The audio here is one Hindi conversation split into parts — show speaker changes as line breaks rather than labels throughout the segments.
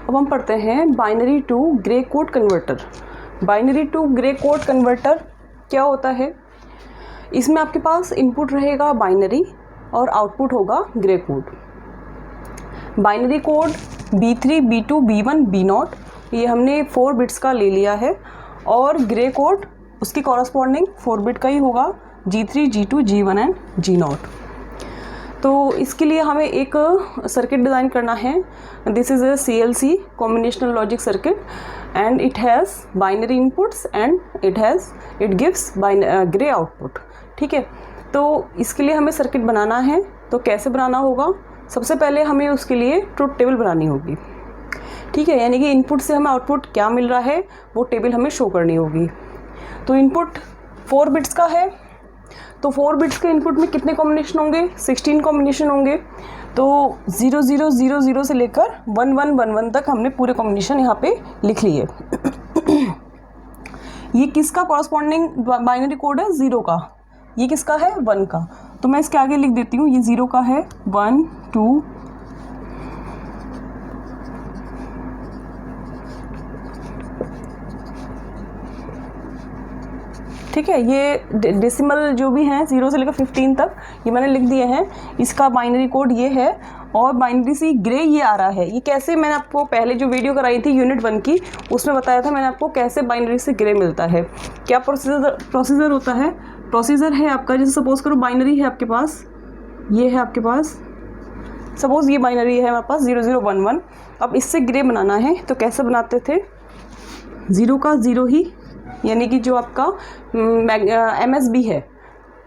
अब हम पढ़ते हैं binary to Gray code converter. Binary to Gray code converter क्या होता है? इसमें आपके पास इनपुट रहेगा बाइनरी और आउटपुट होगा Gray code. Binary code B3, B2, B1, B0 ये हमने 4 बिट्स का ले लिया है और ग्रे कोड उसकी कॉरस्पॉन्डिंग 4 बिट का ही होगा, G3, G2, G1 and G0। तो इसके लिए हमें एक सर्किट डिज़ाइन करना है। This is a CLC combinational logic circuit and it has binary inputs and it gives grey output. ठीक है, तो इसके लिए हमें सर्किट बनाना है। तो कैसे बनाना होगा? सबसे पहले हमें उसके लिए ट्रुथ टेबल बनानी होगी। ठीक है, यानी कि इनपुट से हमें आउटपुट क्या मिल रहा है वो टेबल हमें शो करनी होगी। तो इनपुट 4 बिट्स का है, तो 4 बिट्स के इनपुट में कितने कॉम्बिनेशन होंगे? 16 कॉम्बिनेशन होंगे। तो 0 0 0 0 से लेकर 1 1 1 1 तक हमने पूरे कॉम्बिनेशन यहाँ पे लिख लिए। ये किसका कॉरस्पॉन्डिंग बाइनरी कोड है? 0 का। ये किसका है? 1 का। तो मैं इसके आगे लिख देती हूँ, ये 0 का है, 1 2 ठीक है। ये डेसिमल जो भी हैं 0 से लेकर 15 तक ये मैंने लिख दिए हैं। इसका बाइनरी कोड ये है और बाइनरी से ग्रे ये आ रहा है। ये कैसे, मैंने आपको पहले जो वीडियो कराई थी यूनिट 1 की उसमें बताया था मैंने आपको कैसे बाइनरी से ग्रे मिलता है। क्या प्रोसीजर होता है? प्रोसीजर है आपका, जैसे सपोज करो बाइनरी है आपके पास, ये है आपके पास, सपोज ये बाइनरी है हमारे पास 0 0 1 1। अब इससे ग्रे बनाना है तो कैसे बनाते थे? 0 का 0 ही, यानी कि जो आपका MSB है,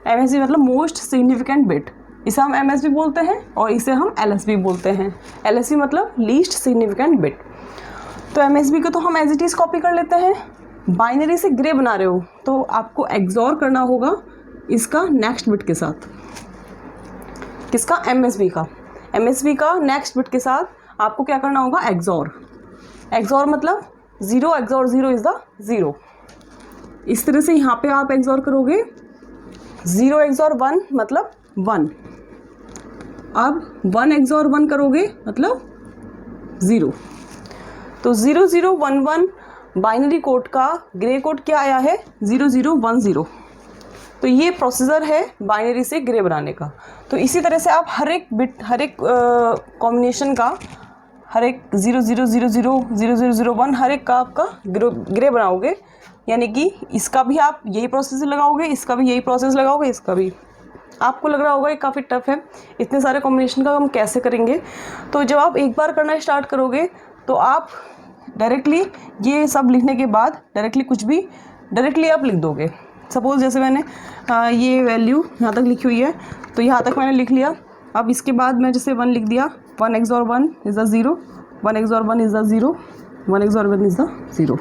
MSB मतलब मोस्ट सिग्निफिकेंट बिट, इसे हम MSB बोलते हैं और इसे हम LSB बोलते हैं। LSB मतलब लीस्ट सिग्निफिकेंट बिट। तो MSB को तो हम एज इट इज़ कॉपी कर लेते हैं। बाइनरी से ग्रे बना रहे हो तो आपको एक्सॉर करना होगा इसका नेक्स्ट बिट के साथ। किसका? MSB का। MSB का नेक्स्ट बिट के साथ आपको क्या करना होगा? एक्सॉर। एक्सॉर मतलब 0 एक्सॉर 0 इज़ द 0। इस तरह से यहाँ पे आप एक्सॉर करोगे, 0 एक्सॉर 1 मतलब 1। अब 1 एक्सॉर 1 करोगे मतलब 0। तो 0 0 1 1 बाइनरी कोड का ग्रे कोड क्या आया है? 0 0 1 0। तो ये प्रोसीजर है बाइनरी से ग्रे बनाने का। तो इसी तरह से आप हर एक बिट, हर एक कॉम्बिनेशन का, हर एक 0 0 0 0 0 0 0 1 हर एक का आपका ग्रे बनाओगे। यानी कि इसका भी आप यही प्रोसेस लगाओगे, इसका भी यही प्रोसेस लगाओगे, इसका भी। आपको लग रहा होगा ये काफ़ी टफ है, इतने सारे कॉम्बिनेशन का हम कैसे करेंगे? तो जब आप एक बार करना स्टार्ट करोगे तो आप डायरेक्टली ये सब लिखने के बाद डायरेक्टली कुछ भी डायरेक्टली आप लिख दोगे। सपोज़ जैसे मैंने ये वैल्यू यहाँ तक लिखी हुई है तो यहाँ तक मैंने लिख लिया। अब इसके बाद मैं जैसे 1 लिख दिया, 1 XOR 1 is the 0, 1 XOR 1 is the 0, 1 XOR 1 is the 0।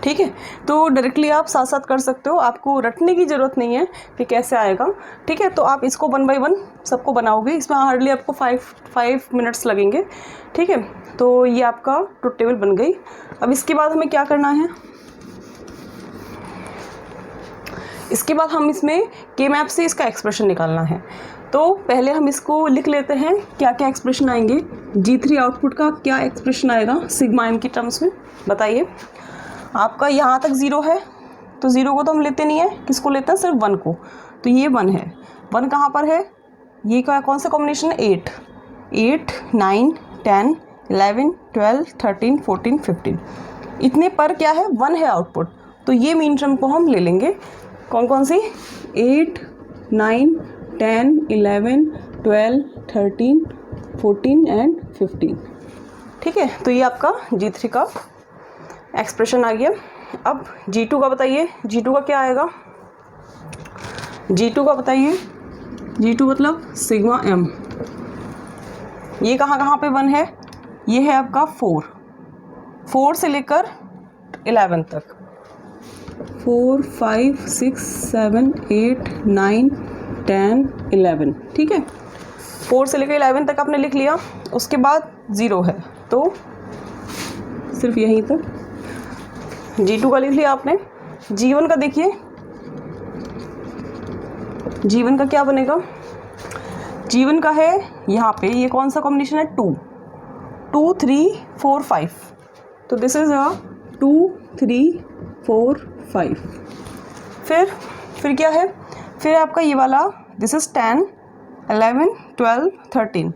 ठीक है, तो डायरेक्टली आप साथ साथ कर सकते हो, आपको रटने की ज़रूरत नहीं है कि कैसे आएगा। ठीक है, तो आप इसको 1 बाय 1 सबको बनाओगे, इसमें हार्डली आपको 5 मिनट्स लगेंगे। ठीक है, तो ये आपका ट्रुथ टेबल बन गई। अब इसके बाद हमें क्या करना है? इसके बाद हम इसमें K-मैप से इसका एक्सप्रेशन निकालना है। तो पहले हम इसको लिख लेते हैं, क्या क्या एक्सप्रेशन आएंगे। G3 आउटपुट का क्या एक्सप्रेशन आएगा सिग्मा m की टर्म्स में, बताइए। आपका यहाँ तक 0 है तो 0 को तो हम लेते नहीं है, किसको लेते हैं? सिर्फ 1 को। तो ये 1 है। 1 कहाँ पर है? ये क्या, कौन सा कॉम्बिनेशन है? 8 9 10 11 12 13 14 15। इतने पर क्या है? 1 है आउटपुट। तो ये मीन टर्म को हम ले लेंगे। कौन कौन सी? 8 9 10 11 12 13 14 एंड 15। ठीक है, तो ये आपका G3 का एक्सप्रेशन आ गया। अब G2 का बताइए, G2 का क्या आएगा? G2 का बताइए। G2 मतलब सिग्मा m। ये कहाँ कहाँ पे 1 है? ये है आपका 4 से लेकर 11 तक, 4 5 6 7 8 9 10 11। ठीक है, 4 से लेकर 11 तक आपने लिख लिया। उसके बाद 0 है तो सिर्फ यहीं तक G2 का लिख लिया आपने। G1 का देखिए, G1 का क्या बनेगा? G1 का है यहाँ पे, ये कौन सा कॉम्बिनेशन है? 2 3 4 5, तो दिस इज अ 2 3 4 5। फिर क्या है, फिर आपका ये वाला दिस इज 10 11 12 13,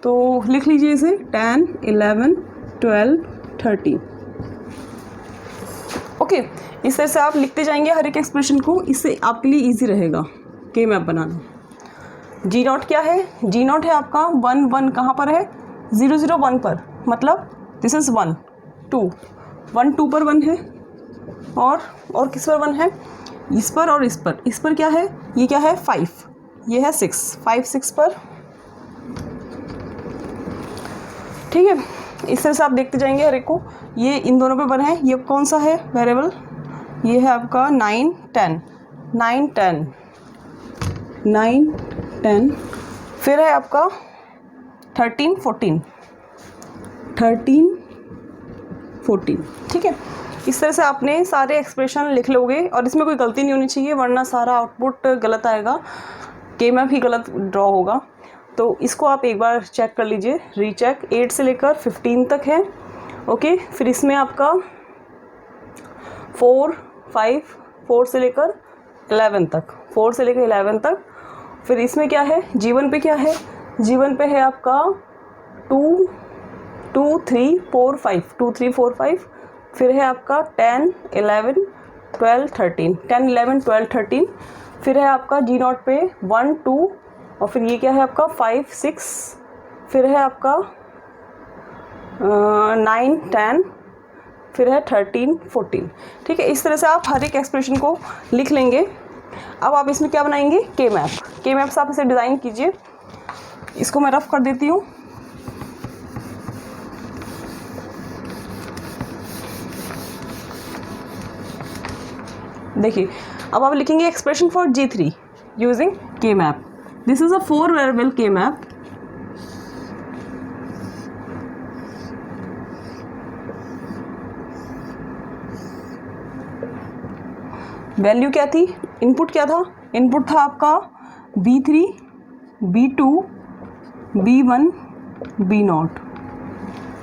तो लिख लीजिए इसे 10 11 12 13। ओके, इस तरह से आप लिखते जाएंगे हर एक एक्सप्रेशन को, इससे आपके लिए इजी रहेगा के मैप बनाना। जी नॉट क्या है, जी नॉट है आपका 1 1 कहाँ पर है, 0 0 1 पर, मतलब दिस इज 1 2 1 2 पर 1 है, और किस पर 1 है, इस पर और इस पर क्या है, ये क्या है 5, ये है 6 5 6 पर। ठीक है, इस तरह से आप देखते जाएंगे हर एक को। ये इन दोनों पे 1 है, ये कौन सा है वेरिएबल, ये है आपका 9 10 9 10 9 10, फिर है आपका 13 14 13 14। ठीक है, इस तरह से आपने सारे एक्सप्रेशन लिख लोगे और इसमें कोई गलती नहीं होनी चाहिए, वरना सारा आउटपुट गलत आएगा, के मैप ही गलत ड्रॉ होगा। तो इसको आप एक बार चेक कर लीजिए, रीचेक। 8 से लेकर 15 तक है। ओके, फिर इसमें आपका 4 5 4 से लेकर 11 तक, 4 से लेकर 11 तक। फिर इसमें क्या है, जीवन पे क्या है, जीवन पे है आपका 2 2 3 4 5 2 3 4 5। फिर है आपका 10 11 12 13 10 11 12 13। फिर है आपका जी नॉट पे 1 2, और फिर ये क्या है आपका 5 6। फिर है आपका 9 10, फिर है 13 14। ठीक है, इस तरह से आप हर एक एक्सप्रेशन को लिख लेंगे। अब आप इसमें क्या बनाएंगे, के मैप। के मैप से आप इसे डिज़ाइन कीजिए। इसको मैं रफ कर देती हूँ। देखिए, अब आप लिखेंगे expression for G3 using K map. This is a 4 variable के मैप। वैल्यू क्या थी, इनपुट क्या था, इनपुट था आपका B3 B2 B1 B0।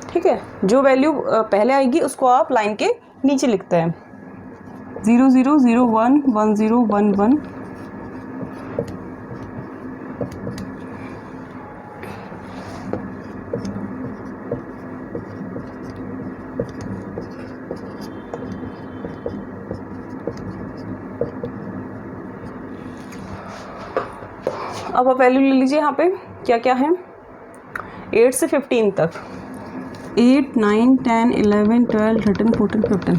ठीक है, जो वैल्यू पहले आएगी उसको आप लाइन के नीचे लिखते हैं। 0 0 0 1 1 0 1 1। अब आप वैल्यू ले लीजिए। यहाँ पे क्या क्या है, 8 से 15 तक, 8 9 10 11 12 13 14 15।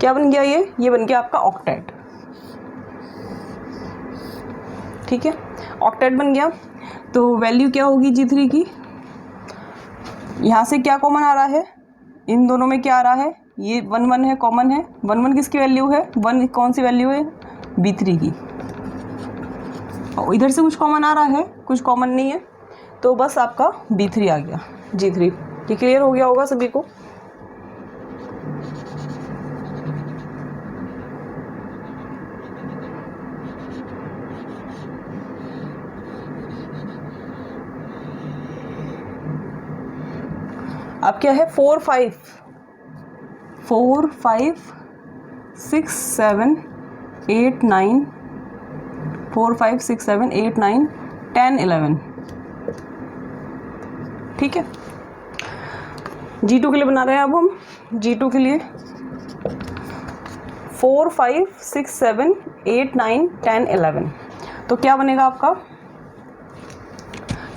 क्या बन गया, ये बन गया आपका ऑक्टेट। ठीक है, ऑक्टेट बन गया। तो वैल्यू क्या होगी G3 की, यहाँ से क्या कॉमन आ रहा है, इन दोनों में क्या आ रहा है, ये 1 1 है, कॉमन है। 1 1 किसकी वैल्यू है, 1 कौन सी वैल्यू है, B3 की। और इधर से कुछ कॉमन आ रहा है, कुछ कॉमन नहीं है, तो बस आपका B3 आ गया, G3। ये क्लियर हो गया होगा सभी को। अब क्या है, 4 5 6 7 8 9 4 5 6 7 8 9 10 11। ठीक है, G2 के लिए बना रहे हैं अब हम। G2 के लिए 4 5 6 7 8 9 10 11। तो क्या बनेगा आपका,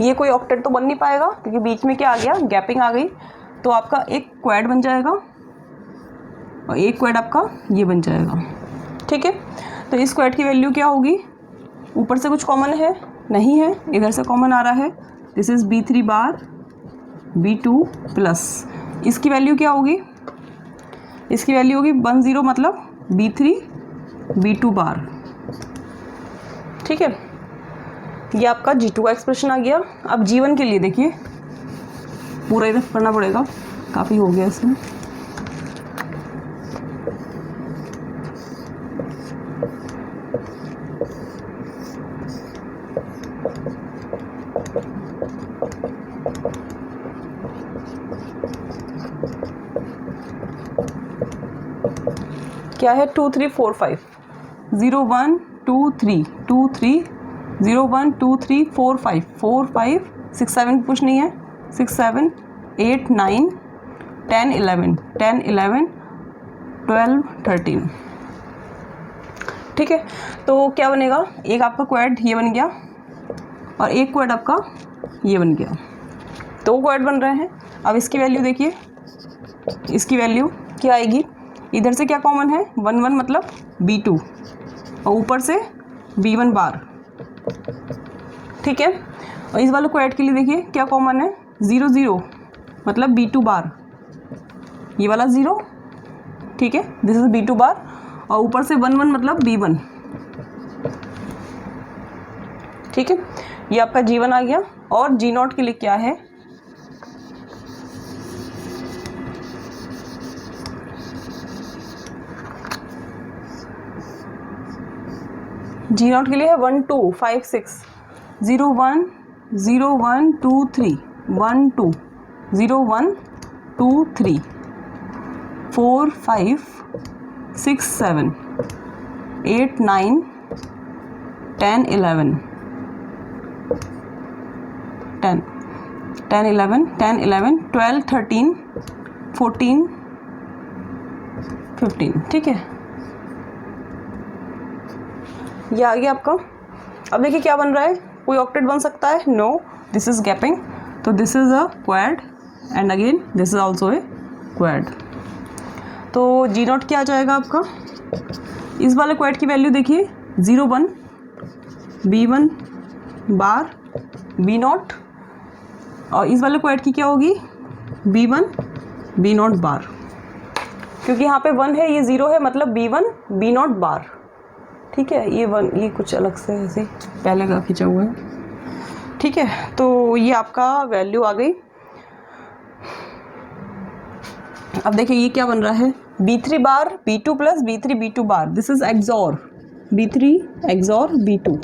ये कोई ऑक्टेट तो बन नहीं पाएगा क्योंकि बीच में क्या आ गया, गैपिंग आ गई। तो आपका एक क्वाड बन जाएगा और एक क्वाड आपका ये बन जाएगा। ठीक है, तो इस क्वाड की वैल्यू क्या होगी, ऊपर से कुछ कॉमन है नहीं है, इधर से कॉमन आ रहा है। This is B3 bar B2 plus, इसकी वैल्यू क्या होगी, इसकी वैल्यू होगी 1 0, मतलब B3 B2 बार। ठीक है, ये आपका G2 का एक्सप्रेशन आ गया। अब G1 के लिए देखिए, पूरा इधर करना पड़ेगा, काफ़ी हो गया इसमें। क्या है 2 3 4 5 0 1 2 3 2 3 0 1 2 3 4 5 4 5 6 7 कुछ नहीं है 6 7 8 9 10 11 10 11 12 13। ठीक है, तो क्या बनेगा, एक आपका क्वाड ये बन गया और एक क्वाड आपका ये बन गया, दो क्वाड बन रहे हैं। अब इसकी वैल्यू देखिए, इसकी वैल्यू क्या आएगी, इधर से क्या कॉमन है 1 1 मतलब B2 और ऊपर से B1 बार। ठीक है, और इस वाले क्वाड के लिए देखिए क्या कॉमन है 0 0 मतलब B2 बार, ये वाला 0। ठीक है, दिस इज B2 बार और ऊपर से 1 1 मतलब B1। ठीक है, ये आपका G1 आ गया। और G0 के लिए क्या है, G0 के लिए है 1 2 5 6 0 1 0 1 2 3 1 2 0 1 2 3 4 5 6 7 8 9 10 11 10 10 11 10 11 12 13 14 15। ठीक है, ये आ गया आपका। अब देखिए क्या बन रहा है, कोई ऑक्टेट बन सकता है, नो, दिस इज गैपिंग, तो this is a quad and again this is also a quad. तो G0 क्या आ जाएगा आपका, इस वाले क्वाड की वैल्यू देखिए 0 1 B1 बार B0 और इस वाले क्वाड की क्या होगी B1 B0 बार, क्योंकि यहाँ पे 1 है, ये 0 है, मतलब B1 B0 बार। ठीक है, ये 1 ये कुछ अलग से ऐसे पहले का खींचा हुआ है। ठीक है, तो ये आपका वैल्यू आ गई। अब देखिए ये क्या बन रहा है, B3 bar B2 plus B3 B2 bar, this is XOR B3 XOR B2।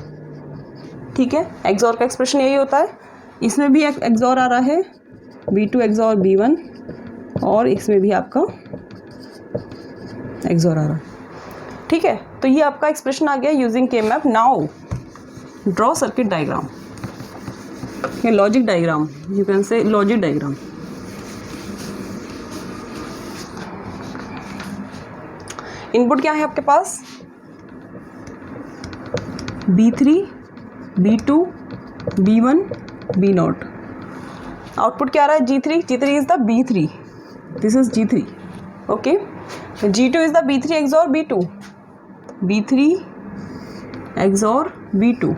ठीक है, एक्सॉर का एक्सप्रेशन यही होता है, इसमें भी एक एक्सॉर आ रहा है B2 एक्सॉर B1 और इसमें भी आपका एक्सॉर आ रहा है। ठीक है, तो ये आपका एक्सप्रेशन आ गया using K map. Now draw circuit diagram या logic diagram, you can say logic diagram. Input क्या है आपके पास B3 B2 B1 B0, output क्या आ रहा है G3 is the B3, this is G3। Okay, G2 is the B3 XOR B2, B3 XOR B2,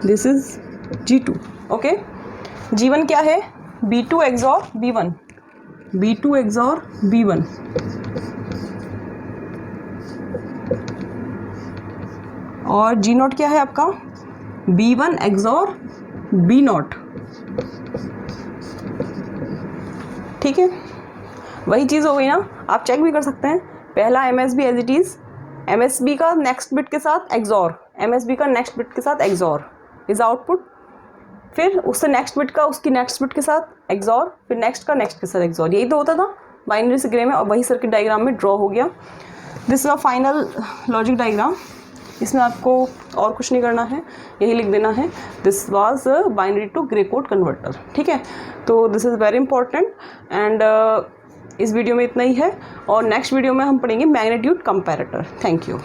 this is G2। Okay, G1 क्या है B2 XOR B1, B2 XOR B1। और G0 क्या है आपका B1 XOR B0। ठीक है, वही चीज़ हो गई ना, आप चेक भी कर सकते हैं। पहला MSB as it is, MSB का नेक्स्ट बिट के साथ एक्सॉर, MSB का नेक्स्ट बिट के साथ एक्सॉर इज आउटपुट, फिर उससे नेक्स्ट बिट का उसकी नेक्स्ट बिट के साथ एक्सॉर, फिर नेक्स्ट का नेक्स्ट के साथ एक्सॉर, यही तो होता था बाइनरी से ग्रे में, और वही सर्किट डायग्राम में ड्रॉ हो गया। This is a final logic diagram, इसमें आपको और कुछ नहीं करना है, यही लिख देना है this was binary to Gray code converter. ठीक है, तो this is very important and इस वीडियो में इतना ही है, और नेक्स्ट वीडियो में हम पढ़ेंगे मैग्नीट्यूड कंपैरेटर। Thank you.